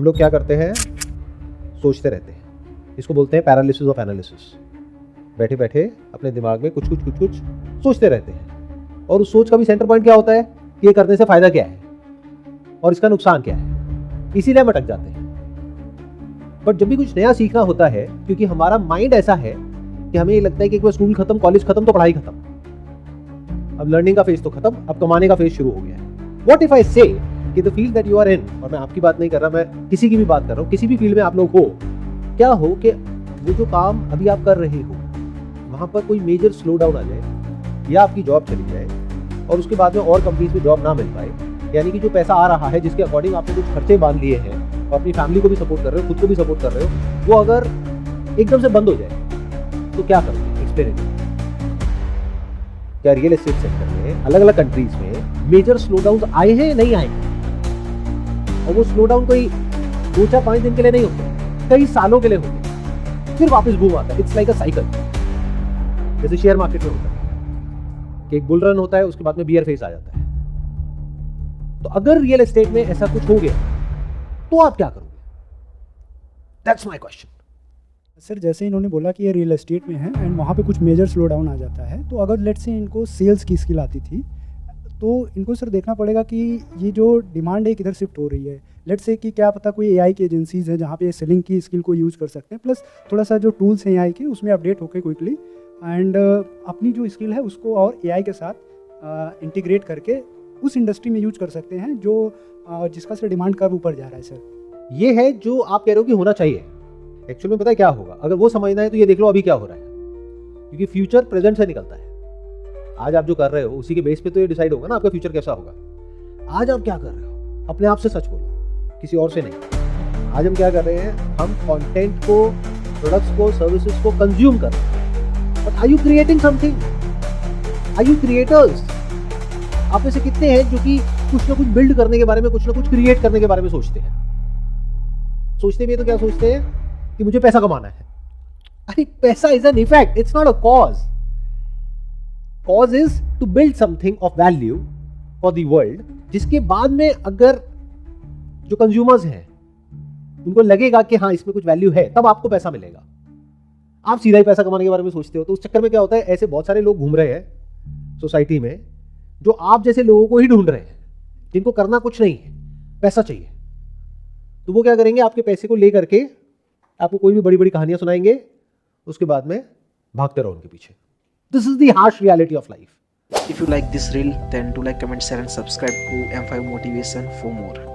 हम लोग क्या करते हैं, सोचते रहते हैं। इसको बोलते हैं पैरालिसिस ऑफ एनालिसिस। बैठे बैठे अपने दिमाग में कुछ कुछ सोचते रहते हैं, और उस सोच का भी सेंटर पॉइंट क्या होता है कि ये करने से फायदा क्या है और इसका नुकसान क्या है, इसीलिए हम अटक जाते हैं। बट जब भी कुछ नया सीखना होता है, क्योंकि हमारा माइंड ऐसा है कि हमें ये लगता है कि एक बार स्कूल खत्म, कॉलेज खत्म तो पढ़ाई खत्म, अब लर्निंग का फेज तो खत्म, अब कमाने का फेज शुरू हो गया है। व्हाट इफ आई से कि the field that you are in, और मैं आपकी बात नहीं कर रहा, मैं किसी की भी बात कर रहा हूँ, किसी भी फील्ड में आप लोग हो, क्या हो कि वो जो काम अभी आप कर रहे हो वहां पर कोई मेजर स्लो डाउन आ जाए या आपकी जॉब चली जाए और उसके बाद में और कंपनीज में जॉब ना मिल पाए, यानी कि जो पैसा आ रहा है जिसके अकॉर्डिंग आपने कुछ खर्चे बांध लिए हैं और अपनी फैमिली को भी सपोर्ट कर रहे हो, खुद को भी सपोर्ट कर रहे हो, वो अगर एकदम से बंद हो जाए तो क्या करोगे? एक्सपेरिमेंट। क्या रियल एस्टेट सेक्टर में अलग अलग कंट्रीज में मेजर स्लो डाउन आए हैं, नहीं आए? और वो स्लो डाउन कोई 2-4-5 दिन के लिए नहीं होते, कई सालों के लिए होते, फिर वापस बूम आता है। इट्स लाइक अ साइकिल, जैसे शेयर मार्केट में होता है कि एक बुल रन होता है, उसके बाद में बियर फेस आ जाता है। तो अगर रियल एस्टेट में ऐसा कुछ हो गया तो आप क्या करोगे? That's my question. सर, जैसे इन्होंने बोला कि ये रियल एस्टेट में है एंड वहाँ पे कुछ मेजर स्लो डाउन आ जाता है, तो अगर लेट्स से इनको सेल्स की स्किल आती थी तो इनको सर देखना पड़ेगा कि ये जो डिमांड है किधर शिफ्ट हो रही है। लेट्स से कि क्या पता कोई एआई की एजेंसीज है जहाँ पे सेलिंग की स्किल को यूज़ कर सकते हैं, प्लस थोड़ा सा जो टूल्स हैं एआई के उसमें अपडेट होकर क्विकली एंड अपनी जो स्किल है उसको और एआई के साथ इंटीग्रेट करके उस इंडस्ट्री में यूज कर सकते हैं जो जिसका सर डिमांड कर्व ऊपर जा रहा है। सर ये है जो आप कह रहे हो कि होना चाहिए। एक्चुअली में पता है क्या होगा, अगर वो समझना है तो ये देख लो अभी क्या हो रहा है, क्योंकि फ्यूचर प्रेजेंट से निकलता है। आज आप जो कर रहे हो उसी के बेस पे तो ये डिसाइड होगा ना आपका फ्यूचर कैसा होगा। आज आप क्या कर रहे हो, अपने आप से सच बोलो, किसी और से नहीं। आज हम क्या कर रहे हैं, हम कंटेंट को, प्रोडक्ट्स को, सर्विसेज को कंज्यूम कर रहे हैं। But are you creating something? Are you creators? आप में से कितने हैं जो कि कुछ ना कुछ बिल्ड करने के बारे में, कुछ ना कुछ क्रिएट करने के बारे में सोचते हैं? सोचते भी है तो क्या सोचते हैं कि मुझे पैसा कमाना है। अरे पैसा is an effect, it's not a cause. Cause is to build something of value for the world, जिसके बाद में अगर जो कंज्यूमर्स हैं उनको लगेगा कि हाँ इसमें कुछ वैल्यू है, तब आपको पैसा मिलेगा। आप सीधा ही पैसा कमाने के बारे में सोचते हो, तो उस चक्कर में क्या होता है, ऐसे बहुत सारे लोग घूम रहे हैं सोसाइटी में जो आप जैसे लोगों को ही ढूंढ रहे हैं, जिनको करना कुछ नहीं है, पैसा चाहिए। तो वो क्या करेंगे, आपके पैसे को लेकर के आपको कोई भी बड़ी बड़ी कहानियां सुनाएंगे, उसके बाद में भागते रहो उनके पीछे। This is the harsh reality of life. If you like this reel, then do like, comment, share and subscribe to M5 Motivation for more.